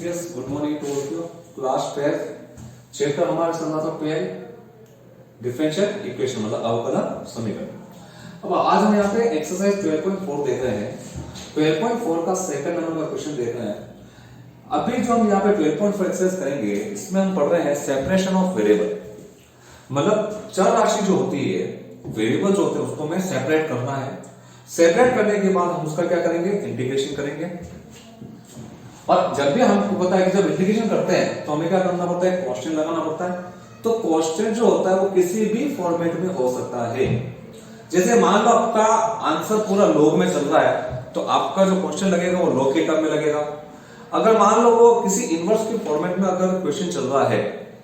yes, good morning to all of you. Class 12 chapter हमारा चल रहा था 12 डिफरेंशियल इक्वेशन मतलब अवकलन समीकरण। अब आज हम यहाँ पे एक्सरसाइज 12.4 देख रहे हैं। 12.4 का सेकंड नंबर का क्वेश्चन देख रहे हैं। अभी जो हम यहाँ पे 12.4 एक्सरसाइज करेंगे इसमें हम पढ़ रहे हैं सेपरेशन ऑफ वेरिएबल, मतलब चर राशि जो होती है, वेरिएबल जो होते हैं उसको हमें सेपरेट करना है। सेपरेट करने के बाद हम उसका क्या करेंगे, इंटीग्रेशन करेंगे। और जब भी हमको पता है कि जब इंटीग्रेशन करते हैं तो हमें क्या करना पड़ता है, कांस्टेंट लगाना पड़ता है। तो कांस्टेंट जो होता है वो किसी भी फॉर्मेट में हो सकता है। जैसे मान लो आपका आंसर पूरा लॉग में चल रहा है तो आपका जो कांस्टेंट लगेगा वो लॉग के टर्म में लगेगा। अगर मान लो वो किसी इनवर्स के फॉर्मेट में अगर क्वेश्चन चल रहा है,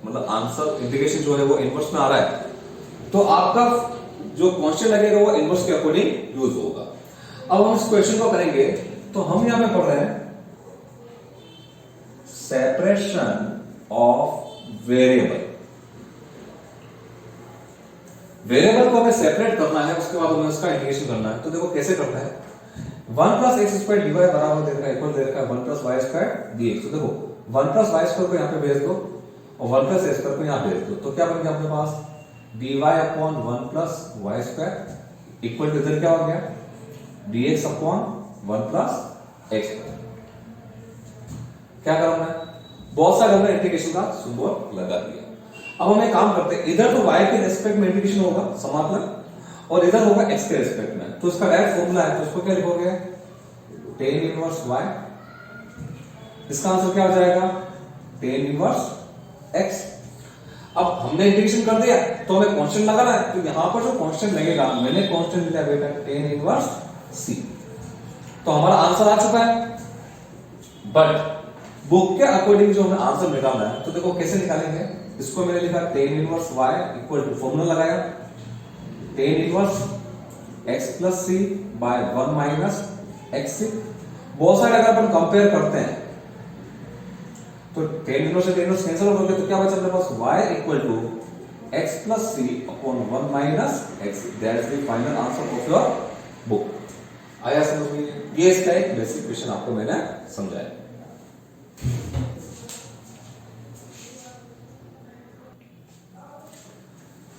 मतलब आंसर इंटीग्रेशन जो है वो इनवर्स में आ रहा है, तो आपका जो कांस्टेंट लगेगा वो इनवर्स के अकॉर्डिंग यूज होगा। अब हम इस क्वेश्चन को करेंगे तो हम यहां पे पढ़ रहे हैं सेपरेशन ऑफ वेरिएबल। वेरिएबल को हमें सेपरेट करना है, उसके बाद हमें उसका इंटीग्रेशन करना है। तो देखो कैसे करना है, 1 plus x square d y बराबर दे रखा है, इक्वल दे रखा है 1 plus y square d x. तो देखो 1 प्लस वाई स्क्वायर को यहाँ पे भेज दो और 1 प्लस एक्स स्क्वायर को यहाँ भेज दो, तो क्या बन गया अपने पास d y upon 1 plus y square equal to इधर क्या हो गया d x upon 1 plus x square. क्या करना है, बहुत सारे हमने इंटीग्रेशन का सिंबल लगा दिया। अब हम एक काम करते हैं, इधर तो y के रेस्पेक्ट में इंटीग्रेशन होगा समाकलन, और इधर होगा x के रेस्पेक्ट में। तो इसका डायरेक्ट फॉर्मूला है, तो इसको क्या लिखोगे tan इनवर्स y। इसका आंसर क्या हो जाएगा tan इनवर्स x। अब हमने इंटीग्रेशन कर दिया तो हमें कांस्टेंट लगाना है, तो यहां पर जो कांस्टेंट लगेगा, मैंने कांस्टेंट लिया बेटा tan इनवर्स c। तो हमारा आंसर आ चुका है। बट बुक के अकॉर्डिंग जो हमें आंसर निकालना है, तो देखो कैसे निकालेंगे। इसको मैंने लिखा tan inverse y equal to formula लगाया tan inverse x plus c by 1 minus xc। बहुत सारे अगर अपन कंपेयर करते हैं तो tan इनवर्स से tan इनवर्स कैंसिल हो गया, तो क्या बचा अपने पास y equal to x plus c upon 1 minus xc। That's the final answer of your book. आया समझ में? ये इसका एक बेसिक क्वेश्चन आपको मैंने समझाया।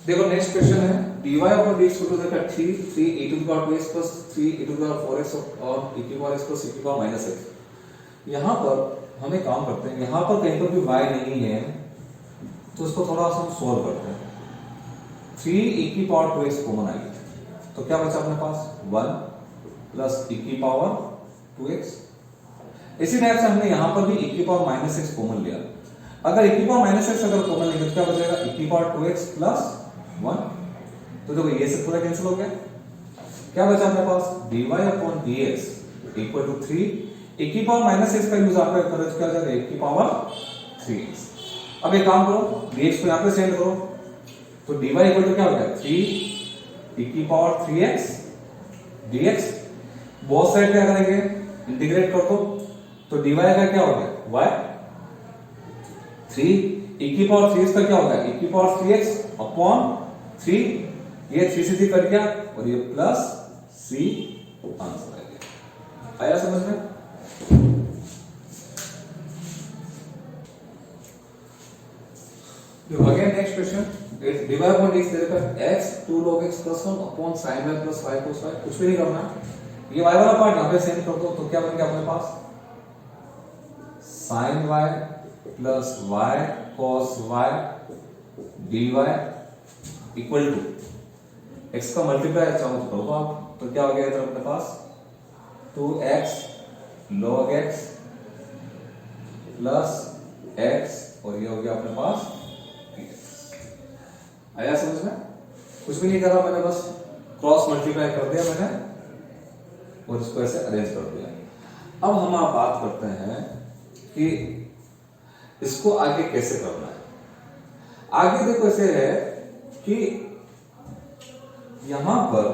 देखो नेक्स्ट क्वेश्चन है dy upon dx equal to देखा 3 e to the power 2x plus 3 e to the power 4x और e to the power x plus e to the power minus x। यहां पर हम एक काम करते हैं, यहां पर कहीं पर भी y नहीं है तो इसको थोड़ा सा हम सोल्व करते हैं। 3 e की पावर 2x कॉमन आई तो क्या बचा अपने पास 1 प्लस e की पावर 2x। इसी टाइप से हमने यहां पर भी e की पावर माइनस x कॉमन लिया। अगर e की पावर माइनस x अगर कॉमन लेंगे तो क्या बचेगा e की पावर 2x प्लस 1। तो देखो ये सब पूरा कैंसिल हो गया। क्या बचा अपने पास dy upon dx equal to 3 e की पावर माइनस x का यूज आपका करें तो क्या हो जाएगा e की पावर 3x। अब एक काम करो dx को यहां पे सेंड करो, तो dy इक्वल टू क्या हो गया 3 e की power 3x dx। Both side क्या करेंगे इंटीग्रेट कर दो, तो dy का क्या हो गया y 3 e की पावर 3x का क्या होगा e की पावर 3x अपॉन 3, ये 3 से 3 कट गया और ये प्लस c आंसर आ गया। आया समझ में? Again next question, dy upon dx दे रखा है x 2 log x plus 1 upon sin y plus y cos y। कुछ भी नहीं करना, ये y वाला पार्ट यहां पे सेंड कर दो, तो क्या बन गया अपने पास sin y plus y cos y dy equal to x का मल्टीप्लाई चाहो तो करो आप, तो क्या हो गया इधर अपने पास 2x log x plus x और ये हो गया अपने पास dx। आया समझ में? कुछ भी नहीं करा मैंने, बस क्रॉस मल्टीप्लाई कर दिया मैंने और इसको ऐसे अरेंज कर दिया। अब हम आप बात करते हैं कि इसको आगे कैसे करना है। आगे देखो ऐसे है कि यहां पर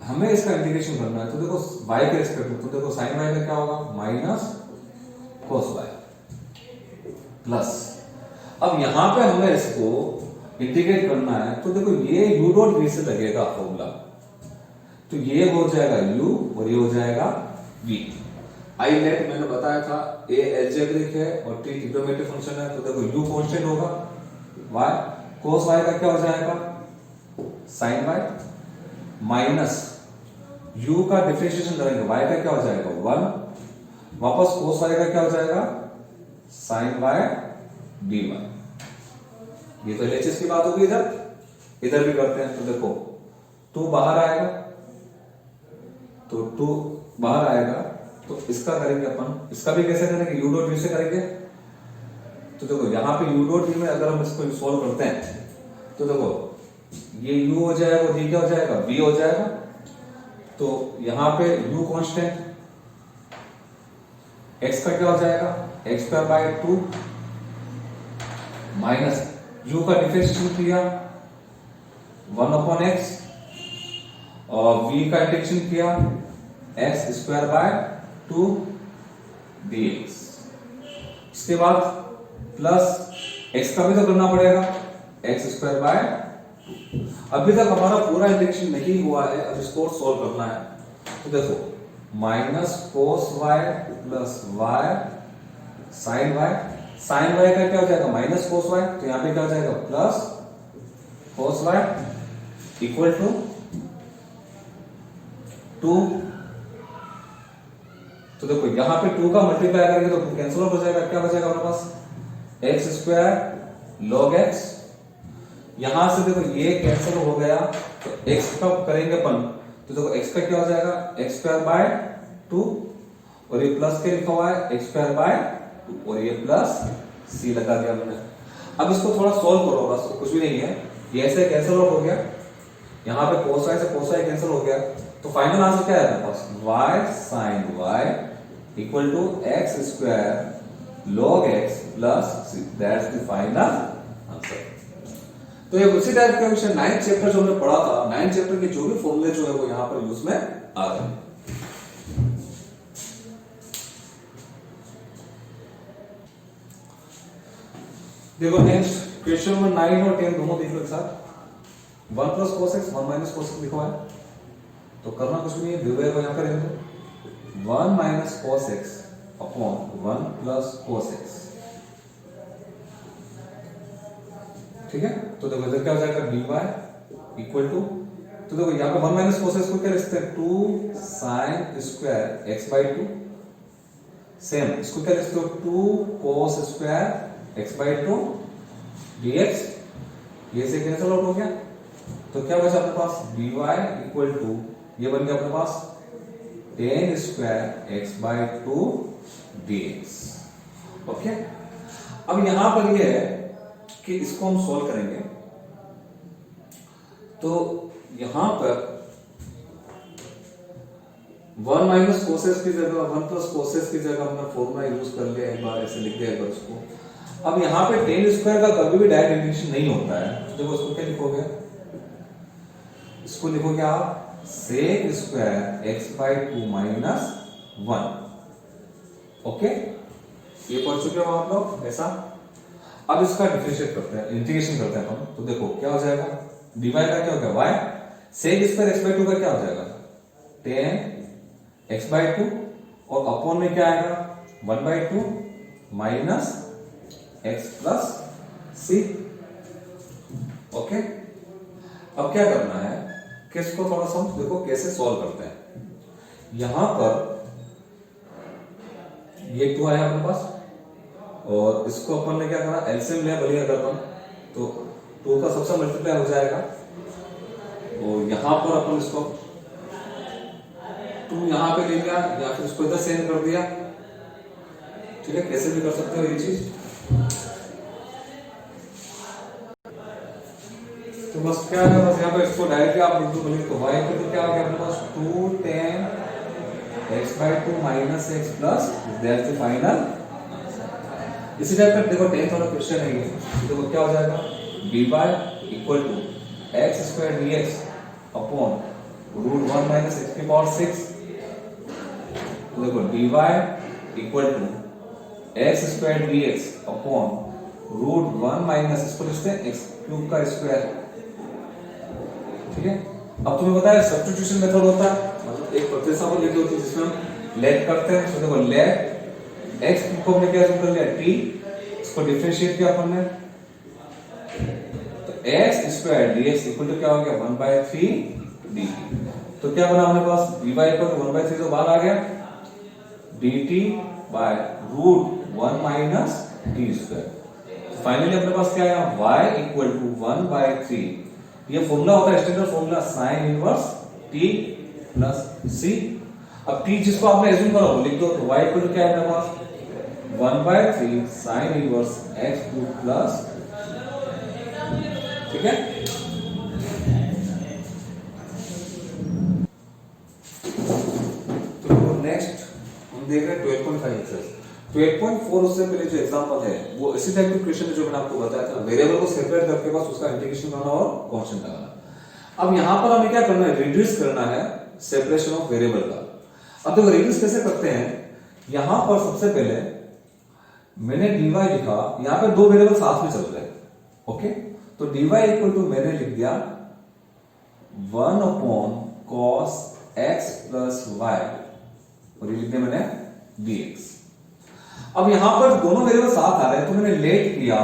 हमें इसका इंटीग्रेशन करना है, तो देखो y के रिस्पेक्ट में, तो देखो sin y का क्या होगा माइनस cos y प्लस। अब यहां पे हमें इसको इंटीग्रेट करना है, तो देखो ये u डॉट v से लगेगा फॉर्मूला, तो ये हो जाएगा u और ये हो जाएगा v। आई लेट मैंने बताया था ए एल्जेब्रिक है और टी ट्रिग्नोमेट्रिक फंक्शन है, तो देखो यू कांस्टेंट होगा, y cos y का क्या हो जाएगा sin y माइनस u का डिफरेंशिएशन करेंगे y का क्या हो जाएगा 1, वापस cos y का क्या हो जाएगा sin y dy। ये तो LHS की बात होगी, इधर भी करते हैं। तो देखो 2 बाहर आएगा, तो 2 बाहर आएगा, तो इसका करेंगे अपन, इसका भी कैसे करेंगे u डॉट v से करेंगे। तो देखो यहाँ पे u डॉट v में अगर हम इसको सॉल्व करते हैं तो देखो ये u हो जाएगा और ये क्या हो जाएगा v हो जाएगा। तो यहाँ पे u कांस्टेंट, x का क्या हो जाएगा x square by 2 minus u का डिफरेंशिएशन किया 1 अपॉन x और v का इंटीग्रेशन किया x स्क्वायर बाय 2 dx। इसके बाद प्लस x का भी तो करना पड़ेगा x स्क्वायर बाय 2। अभी तक हमारा पूरा इंटीग्रेशन नहीं हुआ है, अब इसको सॉल्व करना है। तो देखो minus cos y plus y sine y, sine y का क्या हो जाएगा माइनस कोस y, तो यहाँ पे क्या हो जाएगा plus cos y equal to 2। तो देखो यहाँ पे 2 का मल्टीप्लाई करेंगे तो 2 कैंसिल हो जाएगा, क्या बचेगा हमारे पास x स्क्वायर log x। यहां से देखो ये कैंसिल हो गया, तो x का करेंगे अपन, तो देखो x का क्या हो जाएगा x स्क्वायर बाय 2 और ये प्लस के लिखा हुआ है x स्क्वायर बाय 2 और ये प्लस c लगा दिया हमने। अब इसको थोड़ा सॉल्व करो, बस कुछ भी नहीं है, ये ऐसे कैंसिल आउट हो गया, यहाँ पे cos y से cos y कैंसिल हो गया, तो फाइनल आंसर क्या है हमारे पास y sin y equal to x square log x plus c, that's the final answer. तो ये उसी टाइप का क्वेश्चन 9th चैप्टर जो हमने पढ़ा था, 9th चैप्टर के जो भी फॉर्मूले जो है वो यहाँ पर यूज में आ रहे हैं। देखो नेक्स्ट क्वेश्चन नंबर 9 और 10 दोनों देख लो एक साथ। 1 plus cos x 1 minus cos x लिखा हुआ है, तो करना कुछ नहीं है, डिवाइड को यहाँ पे रहने दो, 1 minus cos x upon 1 plus cos x, ठीक है। तो देखो इधर क्या हो जाएगा dy इक्वल टू, तो देखो यहाँ पे 1 माइनस cos x को क्या लिखते हैं 2 sin square x by 2, same इसको क्या लिखते हो 2 cos square x by 2 dx, ये से कैंसिल आउट हो गया, तो क्या बचा अपने पास dy इक्वल टू, ये बन गया अपने पास tan square x by 2 dx। Okay, अब यहां पर ये है कि इसको हम सॉल्व करेंगे, तो यहां पर 1 माइनस कोसेस की जगह 1 प्लस कोसेस की जगह हमने फॉर्मूला यूज कर लिया, एक बार ऐसे लिख दिया एक बार इसको। अब यहां पे tan स्क्वायर का कभी भी डायरेक्ट इंटीग्रेशन नहीं होता है, तो देखो इसको क्या लिखोगे, इसको लिखोगे आप sec square x by 2 minus 1। Okay, ये पढ़ चुके हो आप लोग ऐसा। अब इसका डिफरेंशिएट करते हैं, इंटीग्रेशन करते हैं हम, तो देखो क्या हो जाएगा dy का क्या हो गया y, sec square x by 2 का क्या हो जाएगा tan x बाई 2 और अपॉन में क्या आएगा 1 by 2 minus x plus c। Okay, अब क्या करना है कि इसको थोड़ा सा देखो कैसे सॉल्व करते हैं। यहां पर ये 2 आया अपने पास और इसको अपन ने क्या करा एलसीएम लिया, भले अगर अपन तो 2 का सबसे मल्टीप्लाई हो जाएगा और यहां पर अपन इसको 2 यहां पे ले लिया या फिर इसको इधर सेंड कर दिया, ठीक है, कैसे भी कर सकते हो ये चीज। तो बस क्या है, बस यहाँ पे इसको डायरेक्टली आप लिख दो, भले तो y को तो क्या आ गया अपने पास 2 tan x by 2 minus x plus, that's the final. इसी टाइप का देखो 10th वाला क्वेश्चन है ये, देखो क्या हो जाएगा dy equal to x square dx upon root 1 minus x की पावर 6। तो देखो dy equal to x square dx upon root 1 minus, इसको लिखते हैं x क्यूब का स्क्वायर, ठीक है। अब तुम्हें पता है सब्स्टिट्यूशन मेथड होता है, मतलब एक प्रतिस्थापन विधि होती है जिसमें हम लेट करते हैं, तो देखो लेट x को हमने क्या कर लिया t, इसको डिफरेंशिएट किया अपन ने, तो x square dx equal to क्या हो गया 1/3 dt। तो क्या बना हमारे पास dy इक्वल टू 1/3 तो बाहर आ गया, dt by root 1 minus t square. तो फाइनली अपने पास क्या आया y इक्वल टू 1/3, ये फॉर्मूला होता है standard formula sine inverse t plus c। अब t जिसको आपने एज्यूम करा वो लिख दो, तो y इक्वल टू क्या है अपने पास 1/3 sine inverse x cube plus, ठीक है। तो नेक्स्ट हम देख रहे हैं 12.5 एक्सरसाइज। 12.4 उससे पहले जो एग्जांपल है वो इसी टाइप के क्वेश्चन है जो मैंने आपको बताया था, वेरिएबल को सेपरेट करके बस उसका इंटीग्रेशन करना और कांस्टेंट लगाना। अब यहां पर हमें क्या करना है, रिड्यूस करना है सेपरेशन ऑफ वेरिएबल का। अब देखो रिड्यूस कैसे करते हैं, यहां पर सबसे पहले मैंने dy लिखा, यहां पे दो वेरिएबल साथ में चल रहे हैं, ओके। तो dy इक्वल टू मैंने लिख दिया 1 upon cos x plus y, और ये लिख दिया मैंने dx। अब यहां पर दोनों वेरिएबल साथ आ रहे हैं, तो मैंने लेट किया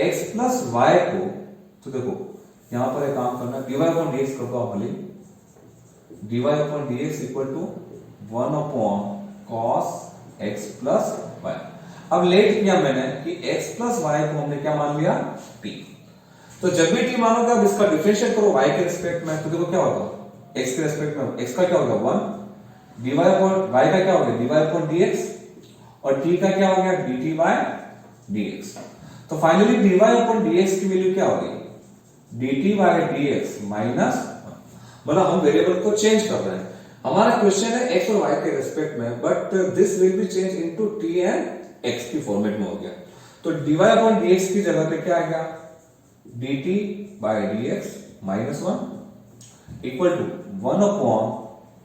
x प्लस y को, तो देखो यहां पर एक काम करना, dy अपॉन dx कर दो आप भले, dy upon dx equal to 1 upon cos x plus y। अब लेट किया मैंने कि x प्लस y को हमने क्या मान लिया t। तो जब भी t मानोगे अब इसका डिफरेंशिएट करो y के रिस्पेक्ट में, तो देखो क्या होगा x के रिस्पेक्ट में, x का क्या हो गया 1, dy अपॉन y का क्या हो गया dy अपॉन dx, और t का क्या हो गया dt बाय dx। तो फाइनली dy अपॉन dx की वैल्यू क्या होगी dt बाय dx माइनस, मतलब हम वेरिएबल को चेंज कर रहे हैं। हमारा क्वेश्चन है x और y के रिस्पेक्ट में, but this will be change into t and x की फॉर्मेट में हो गया। तो dy अपॉन dx की जगह पे क्या आ गया dt by dx minus 1 equal to 1 upon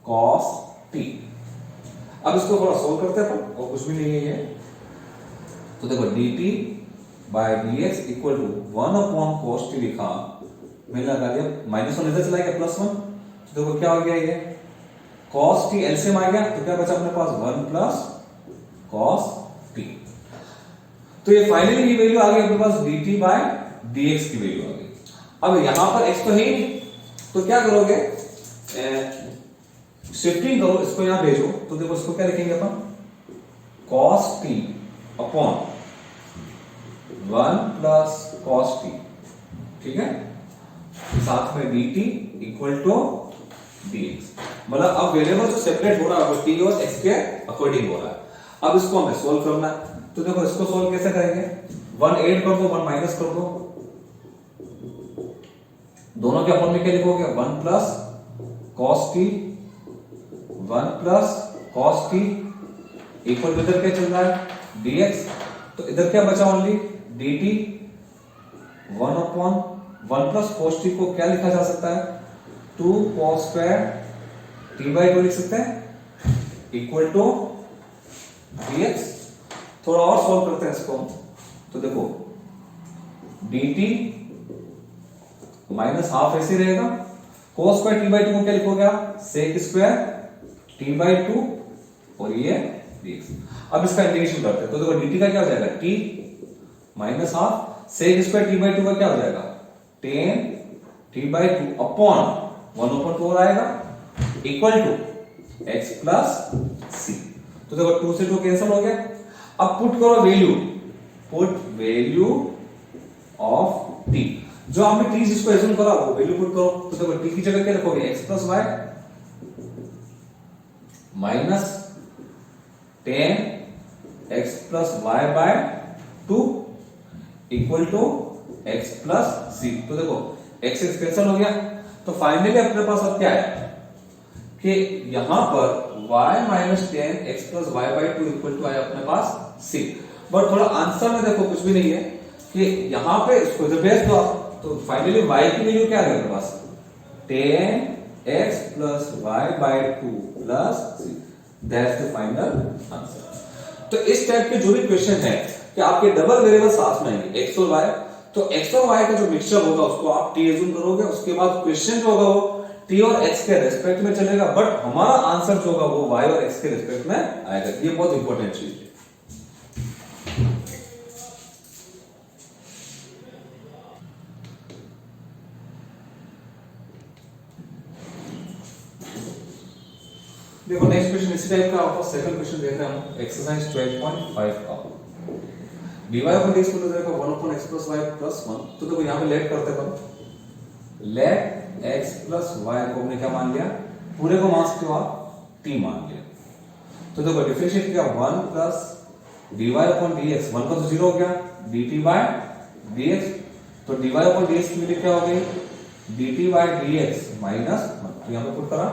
cos t। अब इसको थोड़ा सोल्व करते हैं अपन, और कुछ भी नहीं है ये। तो देखो dt by dx equal to 1 upon cos t लिखा, मैंने लगा दिया माइनस 1 इधर चला गया प्लस 1, तो देखो क्या हो गया ये cos t एलसीएम आ गया, तो क्या बचा अपने पास 1 प्लस cos t। तो ये फाइनली ये वैल्यू आ गई अपने पास dt बाय dx की वैल्यू आ गई। अब यहां पर x तो है ही नहीं, तो क्या करोगे शिफ्टिंग करो, इसको यहां भेजो, तो देखो इसको क्या लिखेंगे अपन cos t upon 1 plus cos t, ठीक है, साथ में dt इक्वल टू dx। मतलब अब वेरिएबल जो सेपरेट हो रहा है वो t और x के अकॉर्डिंग हो रहा है। अब इसको हमें सोल्व करना है, तो देखो इसको सोल्व कैसे करेंगे, 1 ऐड कर दो 1 माइनस कर दो, दोनों के अपन में क्या लिखोगे 1 plus cos t 1 plus cos t equal इधर क्या चल रहा है dx, तो इधर क्या बचा only dt 1 upon 1 plus cos t को क्या लिखा जा सकता है 2 cos स्क्वायर t बाई 2 लिख सकते हैं इक्वल टू dx। थोड़ा और सॉल्व करते हैं इसको, तो देखो dt माइनस हाफ ऐसे रहेगा, cos स्क्वायर t बाई 2 को क्या लिखोगे आप sec स्क्वायर t बाई 2, और ये dx। अब इसका इंटीग्रेशन करते हैं, तो देखो dt का क्या हो जाएगा t minus half sec square t by 2 का क्या हो जाएगा tan t by 2 upon 1 upon 4 आएगा equal to x plus c। तो देखो 2 से 2 कैंसिल हो गया। अब पुट करो value, put value of t, जो आपने t जिसको एज्यूम करा वो वैल्यू पुट करो। तो देखो t की जगह क्या रखोगे x plus y minus tan x plus y by 2 equal to x plus c। तो देखो x x कैंसिल हो गया, तो फाइनली अपने पास अब क्या है कि यहां पर y minus tan x plus y by 2 equal to आया अपने पास c। बट थोड़ा आंसर में देखो कुछ भी नहीं है कि यहां पे इसको इधर भेज दो आप, तो फाइनली y की वैल्यू क्या है अपने पास tan x plus y by 2 plus c, that's the final answer. तो इस टाइप के जो भी क्वेश्चन है कि आपके डबल वेरिएबल साथ में आएंगे x और y, तो x और y का जो मिक्सचर होगा उसको आप t एज्यूम करोगे, उसके बाद क्वेश्चन जो होगा वो टी और एक्स के रेस्पेक्ट में चलेगा, बट हमारा आंसर जो होगा वो वाई और एक्स के रेस्पेक्ट में आएगा। ये बहुत इंपॉर्टेंट चीज है। देखो नेक्स्ट क्वेश्चन इसी टाइप का आपको सेकंड क्वेश्चन देख रहे हैं हम, एक्सरसाइज 12.5 का dy पर dx को देखो 1/x + y + 1। तो देखो यहां पे लेट करते हैं अपन, लेट x + y को हमने क्या मान लिया, पूरे को मान सकते हो आप t मान लिया। तो देखो डिफरेंशिएट किया 1 + dy/dx, 1 का तो 0 हो गया, dt/dx, तो dy/dx की वैल्यू क्या हो गई, dt/dx - 1। तो यहां पे पुट करा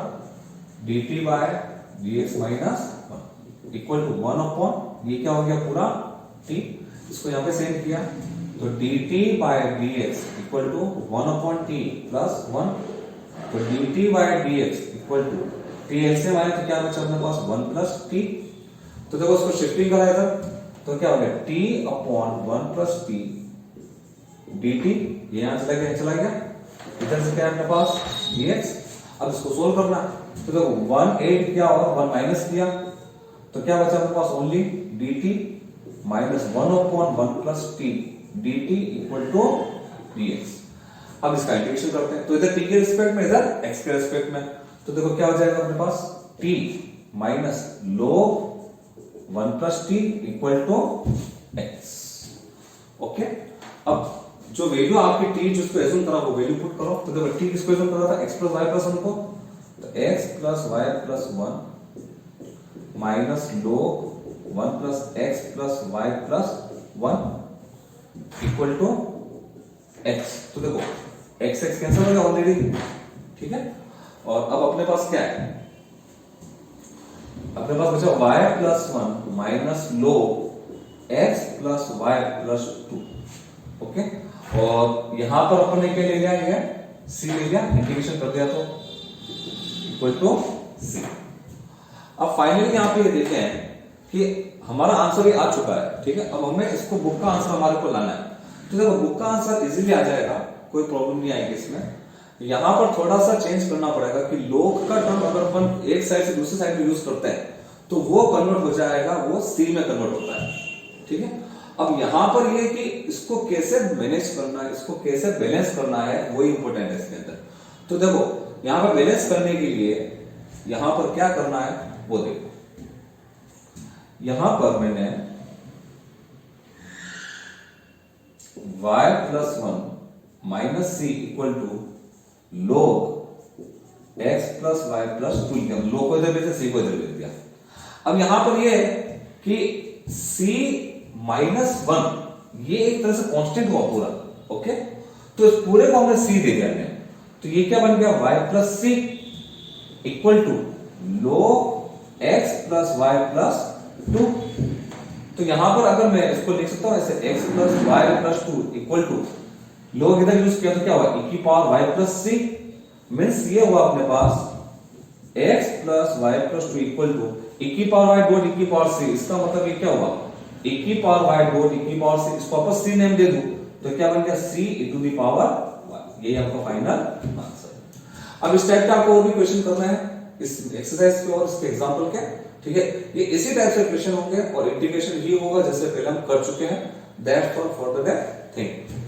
dt/dx - 1 इक्वल टू 1/, ये क्या हो गया पूरा t, इसको यहां पे सेट किया तो dt/dx equal to 1/t plus 1, तो dt/dx इक्वल टू t से माने तो क्या बचा अपने पास 1 + t। तो देखो उसको शिफ्टिंग करा इधर तो क्या हो गया t/1 + t dt, ये यहां चला गया, इधर से क्या है अपने पास dx। अब इसको सोल्व करना, तो देखो 1 8 किया और 1 माइनस किया, तो क्या बचा अपने पास only dt minus 1/1 + t dt equal to dx। अब इसका इंटीग्रेशन करते हैं, तो इधर t के रिस्पेक्ट में, इधर x के रिस्पेक्ट में, तो देखो क्या हो जाएगा अपने पास t minus log 1 + t equal to x। Okay, अब जो वैल्यू आपकी t जिसको एज्यूम करा वो वैल्यू पुट करो। तो देखो t किसको एज्यूम करा था, x + y + 1 को, तो x + y + 1 minus log 1 + x + y + 1 equal to x। तो देखो x कैंसिल हो गया ऑलरेडी, ठीक है। और अब अपने पास क्या है, अपने पास बचा y + 1 minus log x + y + 2। Okay, और यहां पर अपन ने क्या ले लिया, ये c ले लिया, इंटीग्रेशन कर दिया तो इक्वल टू c। अब फाइनली यहां पे ये देखे हैं कि हमारा आंसर ये आ चुका है, ठीक है। अब हमें इसको बुक का आंसर हमारे को लाना है, तो देखो बुक का आंसर इजीली आ जाएगा, कोई प्रॉब्लम नहीं आएगी इसमें। यहां पर थोड़ा सा चेंज करना पड़ेगा कि लोग का टर्म अगर अपन एक साइड से दूसरी साइड में यूज करते हैं तो वो कन्वर्ट हो जाएगा, वो सी में कन्वर्ट होता है, ठीक है। अब यहां पर ये कि इसको कैसे मैनेज करना है, इसको कैसे बैलेंस करना है, वो इंपॉर्टेंट है इसके अंदर। तो देखो यहां पर बैलेंस करने के लिए यहां पर क्या करना है वो देखो, यहां पर मैंने y + 1 minus c equal to log x + y + 2 लिखा, log को इधर भेज दिया, c को इधर भेज दिया। अब यहां पर ये कि c -1 ये एक तरह से कांस्टेंट हुआ पूरा, ओके। तो इस पूरे को हमने c दे दिया हमने, तो ये क्या बन गया y + c equal to log x + y + 2। तो यहां पर अगर मैं इसको लिख सकता हूं ऐसे x + y + 2 equal to log इधर यूज किया तो क्या हुआ e⁻y + c, मींस ये हुआ अपने पास x + y + 2 equal to e⁻y e⁻c। इसका मतलब ये क्या हुआ e⁻y e⁻c, इसको वापस c नेम दे दूं तो क्या बन गया c e⁻y। यही आपका फाइनल आंसर। अब इस टाइप का आपको और भी क्वेश्चन करना है इस एक्सरसाइज के और इसके एग्जांपल के, ठीक है। ये इसी टाइप से क्वेश्चन होंगे और इंटीग्रेशन ही होगा जैसे पहले हम कर चुके हैं। That's all for the day, thank you.